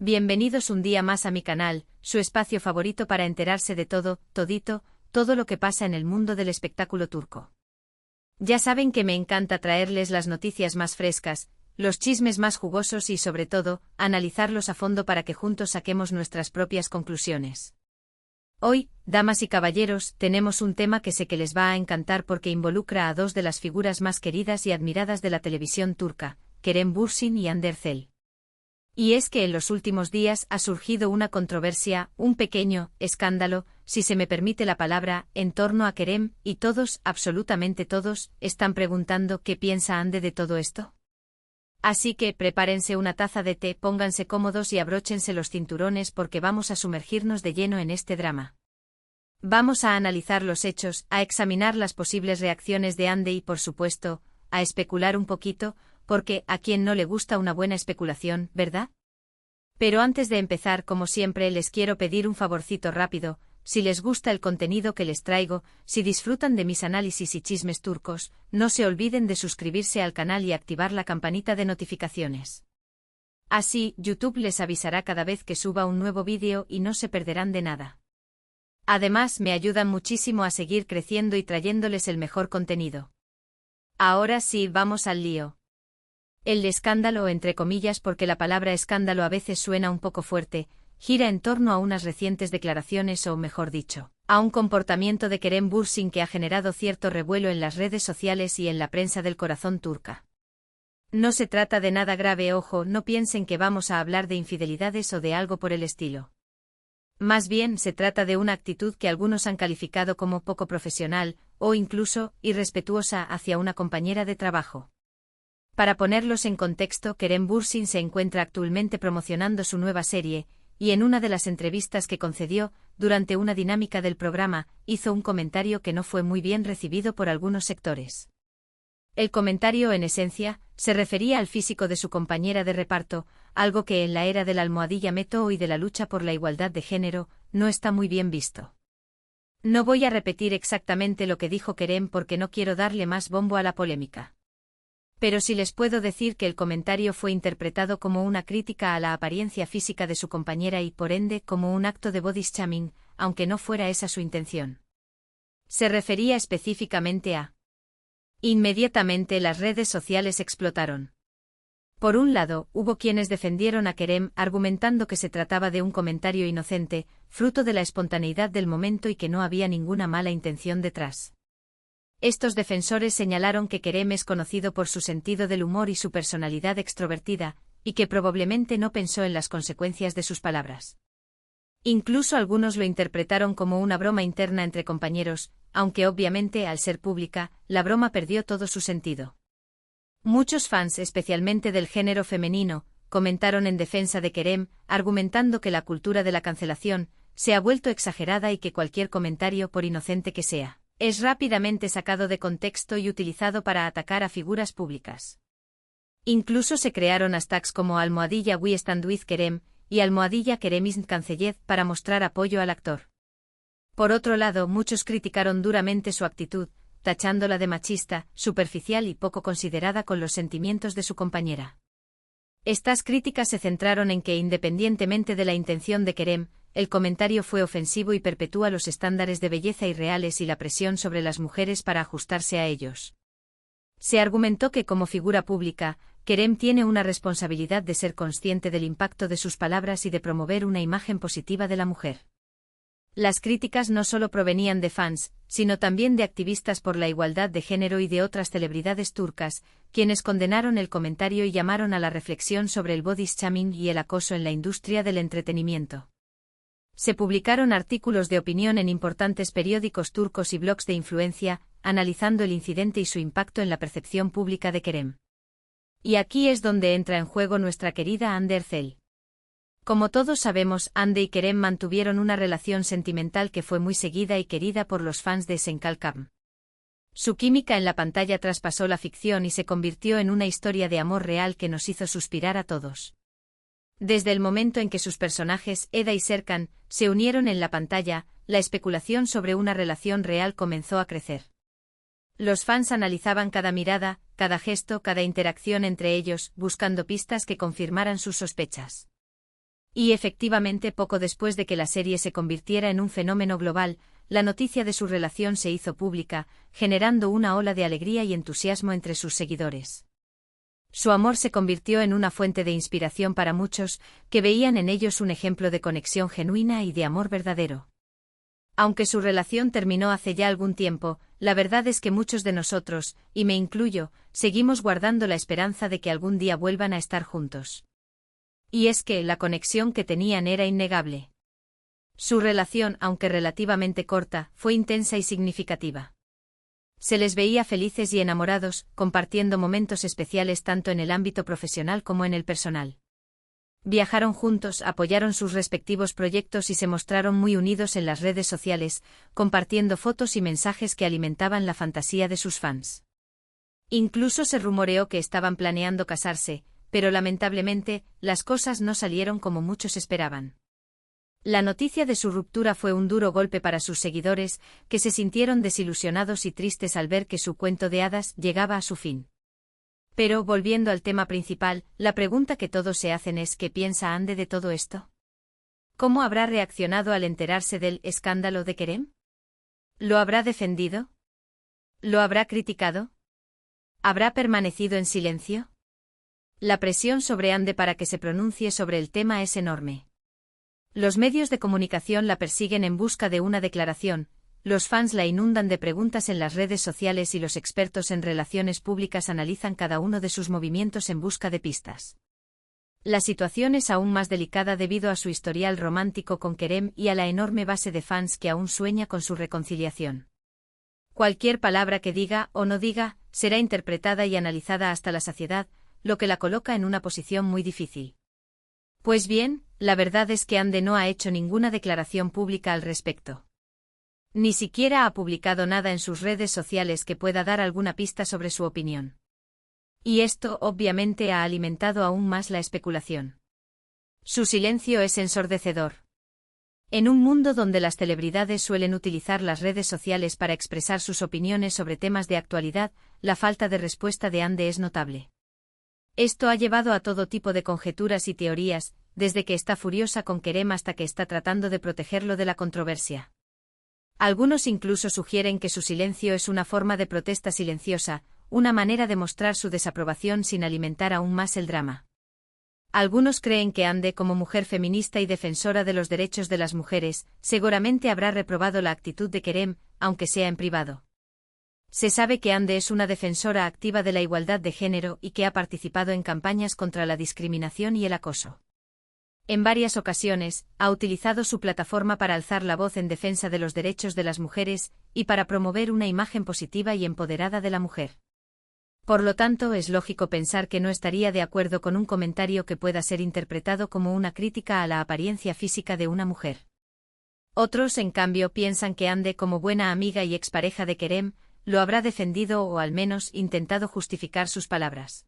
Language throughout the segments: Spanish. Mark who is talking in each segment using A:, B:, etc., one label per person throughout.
A: Bienvenidos un día más a mi canal, su espacio favorito para enterarse de todo, todo lo que pasa en el mundo del espectáculo turco. Ya saben que me encanta traerles las noticias más frescas, los chismes más jugosos y sobre todo, analizarlos a fondo para que juntos saquemos nuestras propias conclusiones. Hoy, damas y caballeros, tenemos un tema que sé que les va a encantar porque involucra a dos de las figuras más queridas y admiradas de la televisión turca, Kerem Bürsin y Hande Erçel. Y es que en los últimos días ha surgido una controversia, un pequeño escándalo, si se me permite la palabra, en torno a Kerem, y todos, absolutamente todos, están preguntando qué piensa Hande de todo esto. Así que prepárense una taza de té, pónganse cómodos y abróchense los cinturones porque vamos a sumergirnos de lleno en este drama. Vamos a analizar los hechos, a examinar las posibles reacciones de Hande y por supuesto, a especular un poquito, porque a quien no le gusta una buena especulación, ¿verdad? Pero antes de empezar, como siempre, les quiero pedir un favorcito rápido. Si les gusta el contenido que les traigo, si disfrutan de mis análisis y chismes turcos, no se olviden de suscribirse al canal y activar la campanita de notificaciones. Así, YouTube les avisará cada vez que suba un nuevo vídeo y no se perderán de nada. Además, me ayudan muchísimo a seguir creciendo y trayéndoles el mejor contenido. Ahora sí, vamos al lío. El escándalo, entre comillas porque la palabra escándalo a veces suena un poco fuerte, gira en torno a unas recientes declaraciones o, mejor dicho, a un comportamiento de Kerem Bürsin que ha generado cierto revuelo en las redes sociales y en la prensa del corazón turca. No se trata de nada grave, ojo, no piensen que vamos a hablar de infidelidades o de algo por el estilo. Más bien se trata de una actitud que algunos han calificado como poco profesional, o incluso irrespetuosa hacia una compañera de trabajo. Para ponerlos en contexto, Kerem Bürsin se encuentra actualmente promocionando su nueva serie, y en una de las entrevistas que concedió, durante una dinámica del programa, hizo un comentario que no fue muy bien recibido por algunos sectores. El comentario, en esencia, se refería al físico de su compañera de reparto, algo que en la era del almohadilla meto y de la lucha por la igualdad de género, no está muy bien visto. No voy a repetir exactamente lo que dijo Kerem porque no quiero darle más bombo a la polémica. Pero sí les puedo decir que el comentario fue interpretado como una crítica a la apariencia física de su compañera y, por ende, como un acto de body shaming, aunque no fuera esa su intención. Se refería específicamente a... Inmediatamente las redes sociales explotaron. Por un lado, hubo quienes defendieron a Kerem argumentando que se trataba de un comentario inocente, fruto de la espontaneidad del momento y que no había ninguna mala intención detrás. Estos defensores señalaron que Kerem es conocido por su sentido del humor y su personalidad extrovertida, y que probablemente no pensó en las consecuencias de sus palabras. Incluso algunos lo interpretaron como una broma interna entre compañeros, aunque obviamente al ser pública, la broma perdió todo su sentido. Muchos fans, especialmente del género femenino, comentaron en defensa de Kerem, argumentando que la cultura de la cancelación se ha vuelto exagerada y que cualquier comentario, por inocente que sea, es rápidamente sacado de contexto y utilizado para atacar a figuras públicas. Incluso se crearon hashtags como #We Stand With Kerem y #Kerem Isn't Cancelled para mostrar apoyo al actor. Por otro lado, muchos criticaron duramente su actitud, tachándola de machista, superficial y poco considerada con los sentimientos de su compañera. Estas críticas se centraron en que, independientemente de la intención de Kerem, el comentario fue ofensivo y perpetúa los estándares de belleza irreales y la presión sobre las mujeres para ajustarse a ellos. Se argumentó que como figura pública, Kerem tiene una responsabilidad de ser consciente del impacto de sus palabras y de promover una imagen positiva de la mujer. Las críticas no solo provenían de fans, sino también de activistas por la igualdad de género y de otras celebridades turcas, quienes condenaron el comentario y llamaron a la reflexión sobre el body shaming y el acoso en la industria del entretenimiento. Se publicaron artículos de opinión en importantes periódicos turcos y blogs de influencia, analizando el incidente y su impacto en la percepción pública de Kerem. Y aquí es donde entra en juego nuestra querida Hande Erçel. Como todos sabemos, Hande y Kerem mantuvieron una relación sentimental que fue muy seguida y querida por los fans de Senkalkam. Su química en la pantalla traspasó la ficción y se convirtió en una historia de amor real que nos hizo suspirar a todos. Desde el momento en que sus personajes, Eda y Serkan, se unieron en la pantalla, la especulación sobre una relación real comenzó a crecer. Los fans analizaban cada mirada, cada gesto, cada interacción entre ellos, buscando pistas que confirmaran sus sospechas. Y efectivamente, poco después de que la serie se convirtiera en un fenómeno global, la noticia de su relación se hizo pública, generando una ola de alegría y entusiasmo entre sus seguidores. Su amor se convirtió en una fuente de inspiración para muchos, que veían en ellos un ejemplo de conexión genuina y de amor verdadero. Aunque su relación terminó hace ya algún tiempo, la verdad es que muchos de nosotros, y me incluyo, seguimos guardando la esperanza de que algún día vuelvan a estar juntos. Y es que la conexión que tenían era innegable. Su relación, aunque relativamente corta, fue intensa y significativa. Se les veía felices y enamorados, compartiendo momentos especiales tanto en el ámbito profesional como en el personal. Viajaron juntos, apoyaron sus respectivos proyectos y se mostraron muy unidos en las redes sociales, compartiendo fotos y mensajes que alimentaban la fantasía de sus fans. Incluso se rumoreó que estaban planeando casarse, pero lamentablemente, las cosas no salieron como muchos esperaban. La noticia de su ruptura fue un duro golpe para sus seguidores, que se sintieron desilusionados y tristes al ver que su cuento de hadas llegaba a su fin. Pero, volviendo al tema principal, la pregunta que todos se hacen es ¿qué piensa Ande de todo esto? ¿Cómo habrá reaccionado al enterarse del escándalo de Kerem? ¿Lo habrá defendido? ¿Lo habrá criticado? ¿Habrá permanecido en silencio? La presión sobre Ande para que se pronuncie sobre el tema es enorme. Los medios de comunicación la persiguen en busca de una declaración, los fans la inundan de preguntas en las redes sociales y los expertos en relaciones públicas analizan cada uno de sus movimientos en busca de pistas. La situación es aún más delicada debido a su historial romántico con Kerem y a la enorme base de fans que aún sueña con su reconciliación. Cualquier palabra que diga o no diga será interpretada y analizada hasta la saciedad, lo que la coloca en una posición muy difícil. Pues bien, la verdad es que Ande no ha hecho ninguna declaración pública al respecto. Ni siquiera ha publicado nada en sus redes sociales que pueda dar alguna pista sobre su opinión. Y esto, obviamente, ha alimentado aún más la especulación. Su silencio es ensordecedor. En un mundo donde las celebridades suelen utilizar las redes sociales para expresar sus opiniones sobre temas de actualidad, la falta de respuesta de Ande es notable. Esto ha llevado a todo tipo de conjeturas y teorías, desde que está furiosa con Kerem hasta que está tratando de protegerlo de la controversia. Algunos incluso sugieren que su silencio es una forma de protesta silenciosa, una manera de mostrar su desaprobación sin alimentar aún más el drama. Algunos creen que Ande, como mujer feminista y defensora de los derechos de las mujeres, seguramente habrá reprobado la actitud de Kerem, aunque sea en privado. Se sabe que Ande es una defensora activa de la igualdad de género y que ha participado en campañas contra la discriminación y el acoso. En varias ocasiones, ha utilizado su plataforma para alzar la voz en defensa de los derechos de las mujeres y para promover una imagen positiva y empoderada de la mujer. Por lo tanto, es lógico pensar que no estaría de acuerdo con un comentario que pueda ser interpretado como una crítica a la apariencia física de una mujer. Otros, en cambio, piensan que Ande, como buena amiga y expareja de Kerem, lo habrá defendido o al menos intentado justificar sus palabras.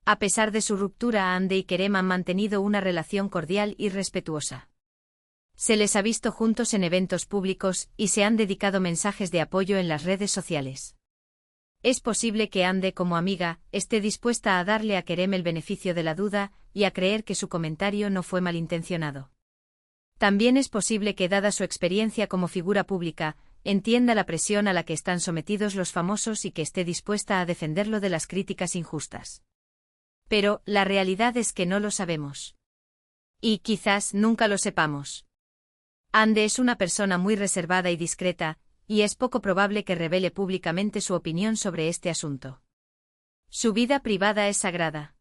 A: A pesar de su ruptura, Ande y Kerem han mantenido una relación cordial y respetuosa. Se les ha visto juntos en eventos públicos y se han dedicado mensajes de apoyo en las redes sociales. Es posible que Ande, como amiga, esté dispuesta a darle a Kerem el beneficio de la duda y a creer que su comentario no fue malintencionado. También es posible que, dada su experiencia como figura pública, entienda la presión a la que están sometidos los famosos y que esté dispuesta a defenderlo de las críticas injustas. Pero, la realidad es que no lo sabemos. Y quizás nunca lo sepamos. Ande es una persona muy reservada y discreta, y es poco probable que revele públicamente su opinión sobre este asunto. Su vida privada es sagrada.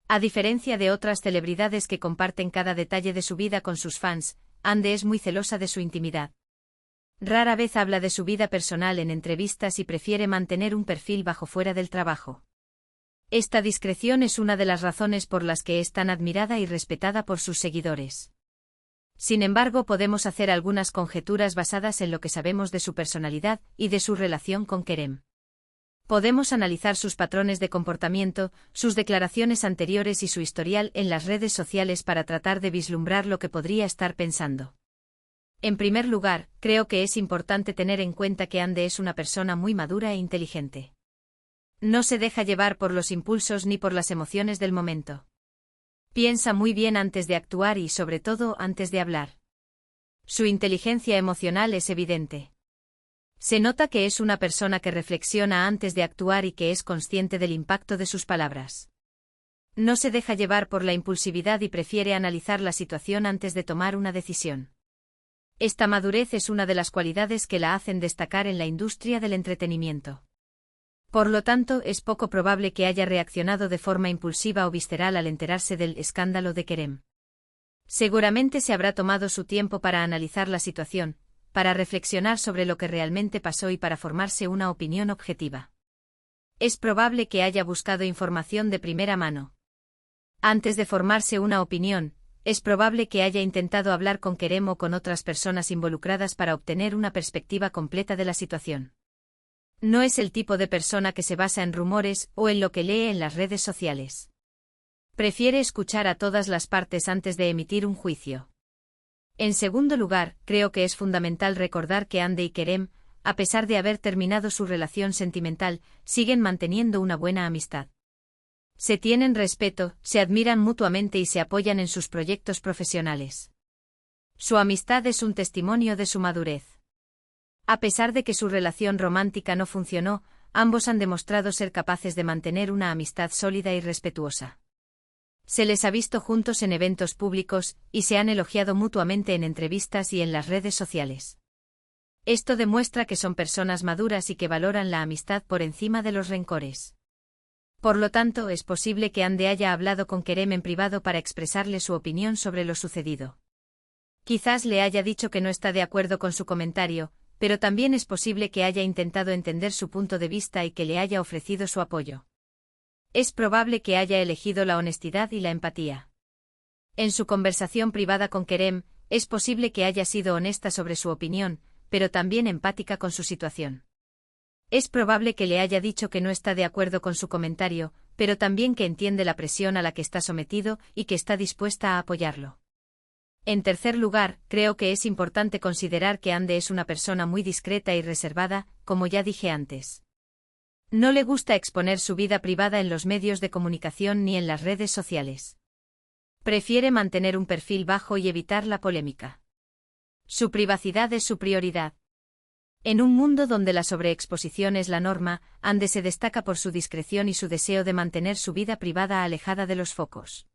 A: A diferencia de otras celebridades que comparten cada detalle de su vida con sus fans, Ande es muy celosa de su intimidad. Rara vez habla de su vida personal en entrevistas y prefiere mantener un perfil bajo fuera del trabajo. Esta discreción es una de las razones por las que es tan admirada y respetada por sus seguidores. Sin embargo, podemos hacer algunas conjeturas basadas en lo que sabemos de su personalidad y de su relación con Kerem. Podemos analizar sus patrones de comportamiento, sus declaraciones anteriores y su historial en las redes sociales para tratar de vislumbrar lo que podría estar pensando. En primer lugar, creo que es importante tener en cuenta que Ande es una persona muy madura e inteligente. No se deja llevar por los impulsos ni por las emociones del momento. Piensa muy bien antes de actuar y, sobre todo, antes de hablar. Su inteligencia emocional es evidente. Se nota que es una persona que reflexiona antes de actuar y que es consciente del impacto de sus palabras. No se deja llevar por la impulsividad y prefiere analizar la situación antes de tomar una decisión. Esta madurez es una de las cualidades que la hacen destacar en la industria del entretenimiento. Por lo tanto, es poco probable que haya reaccionado de forma impulsiva o visceral al enterarse del escándalo de Kerem. Seguramente se habrá tomado su tiempo para analizar la situación, para reflexionar sobre lo que realmente pasó y para formarse una opinión objetiva. Es probable que haya buscado información de primera mano. Antes de formarse una opinión, es probable que haya intentado hablar con Kerem o con otras personas involucradas para obtener una perspectiva completa de la situación. No es el tipo de persona que se basa en rumores o en lo que lee en las redes sociales. Prefiere escuchar a todas las partes antes de emitir un juicio. En segundo lugar, creo que es fundamental recordar que Hande y Kerem, a pesar de haber terminado su relación sentimental, siguen manteniendo una buena amistad. Se tienen respeto, se admiran mutuamente y se apoyan en sus proyectos profesionales. Su amistad es un testimonio de su madurez. A pesar de que su relación romántica no funcionó, ambos han demostrado ser capaces de mantener una amistad sólida y respetuosa. Se les ha visto juntos en eventos públicos, y se han elogiado mutuamente en entrevistas y en las redes sociales. Esto demuestra que son personas maduras y que valoran la amistad por encima de los rencores. Por lo tanto, es posible que Hande haya hablado con Kerem en privado para expresarle su opinión sobre lo sucedido. Quizás le haya dicho que no está de acuerdo con su comentario, pero también es posible que haya intentado entender su punto de vista y que le haya ofrecido su apoyo. Es probable que haya elegido la honestidad y la empatía. En su conversación privada con Kerem, es posible que haya sido honesta sobre su opinión, pero también empática con su situación. Es probable que le haya dicho que no está de acuerdo con su comentario, pero también que entiende la presión a la que está sometido y que está dispuesta a apoyarlo. En tercer lugar, creo que es importante considerar que Hande es una persona muy discreta y reservada, como ya dije antes. No le gusta exponer su vida privada en los medios de comunicación ni en las redes sociales. Prefiere mantener un perfil bajo y evitar la polémica. Su privacidad es su prioridad. En un mundo donde la sobreexposición es la norma, Hande se destaca por su discreción y su deseo de mantener su vida privada alejada de los focos.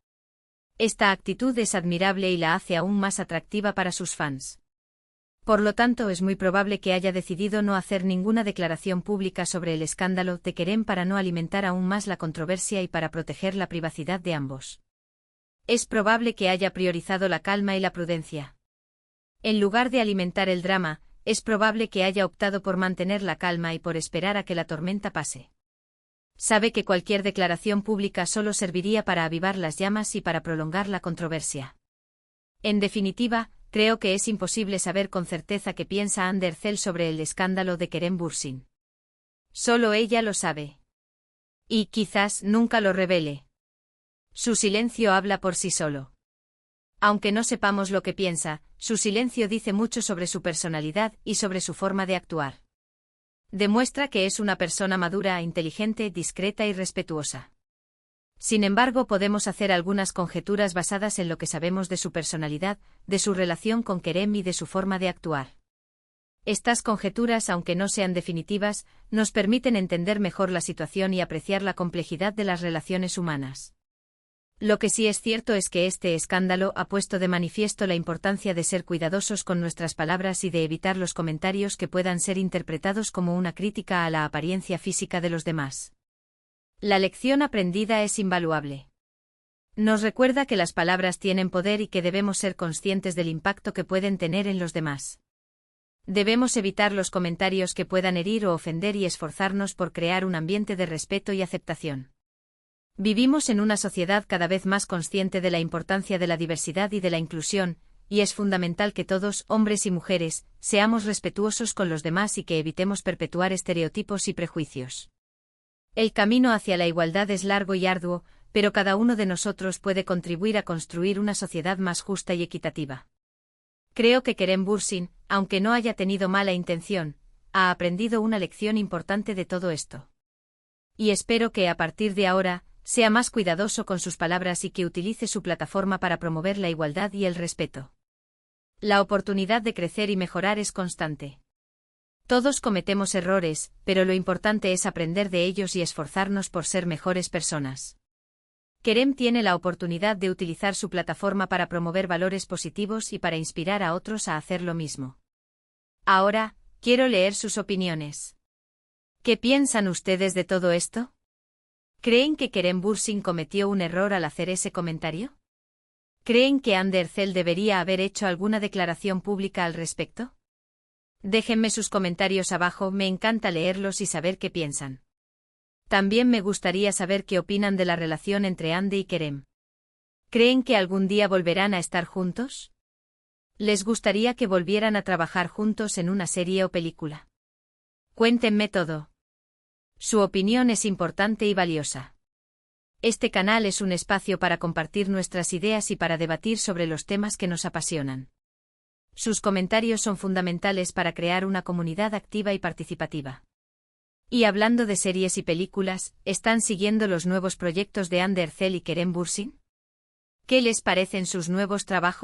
A: Esta actitud es admirable y la hace aún más atractiva para sus fans. Por lo tanto, es muy probable que haya decidido no hacer ninguna declaración pública sobre el escándalo de Kerem para no alimentar aún más la controversia y para proteger la privacidad de ambos. Es probable que haya priorizado la calma y la prudencia. En lugar de alimentar el drama, es probable que haya optado por mantener la calma y por esperar a que la tormenta pase. Sabe que cualquier declaración pública solo serviría para avivar las llamas y para prolongar la controversia. En definitiva, creo que es imposible saber con certeza qué piensa Hande Erçel sobre el escándalo de Kerem Bürsin. Solo ella lo sabe. Y quizás nunca lo revele. Su silencio habla por sí solo. Aunque no sepamos lo que piensa, su silencio dice mucho sobre su personalidad y sobre su forma de actuar. Demuestra que es una persona madura, inteligente, discreta y respetuosa. Sin embargo, podemos hacer algunas conjeturas basadas en lo que sabemos de su personalidad, de su relación con Kerem y de su forma de actuar. Estas conjeturas, aunque no sean definitivas, nos permiten entender mejor la situación y apreciar la complejidad de las relaciones humanas. Lo que sí es cierto es que este escándalo ha puesto de manifiesto la importancia de ser cuidadosos con nuestras palabras y de evitar los comentarios que puedan ser interpretados como una crítica a la apariencia física de los demás. La lección aprendida es invaluable. Nos recuerda que las palabras tienen poder y que debemos ser conscientes del impacto que pueden tener en los demás. Debemos evitar los comentarios que puedan herir o ofender y esforzarnos por crear un ambiente de respeto y aceptación. Vivimos en una sociedad cada vez más consciente de la importancia de la diversidad y de la inclusión, y es fundamental que todos, hombres y mujeres, seamos respetuosos con los demás y que evitemos perpetuar estereotipos y prejuicios. El camino hacia la igualdad es largo y arduo, pero cada uno de nosotros puede contribuir a construir una sociedad más justa y equitativa. Creo que Kerem Bürsin, aunque no haya tenido mala intención, ha aprendido una lección importante de todo esto. Y espero que a partir de ahora, Sea más cuidadoso con sus palabras y que utilice su plataforma para promover la igualdad y el respeto. La oportunidad de crecer y mejorar es constante. Todos cometemos errores, pero lo importante es aprender de ellos y esforzarnos por ser mejores personas. Kerem tiene la oportunidad de utilizar su plataforma para promover valores positivos y para inspirar a otros a hacer lo mismo. Ahora, quiero leer sus opiniones. ¿Qué piensan ustedes de todo esto? ¿Creen que Kerem Bürsin cometió un error al hacer ese comentario? ¿Creen que Hande Erçel debería haber hecho alguna declaración pública al respecto? Déjenme sus comentarios abajo, me encanta leerlos y saber qué piensan. También me gustaría saber qué opinan de la relación entre Hande y Kerem. ¿Creen que algún día volverán a estar juntos? ¿Les gustaría que volvieran a trabajar juntos en una serie o película? Cuéntenme todo. Su opinión es importante y valiosa. Este canal es un espacio para compartir nuestras ideas y para debatir sobre los temas que nos apasionan. Sus comentarios son fundamentales para crear una comunidad activa y participativa. Y hablando de series y películas, ¿están siguiendo los nuevos proyectos de Hande Erçel y Kerem Bürsin? ¿Qué les parecen sus nuevos trabajos?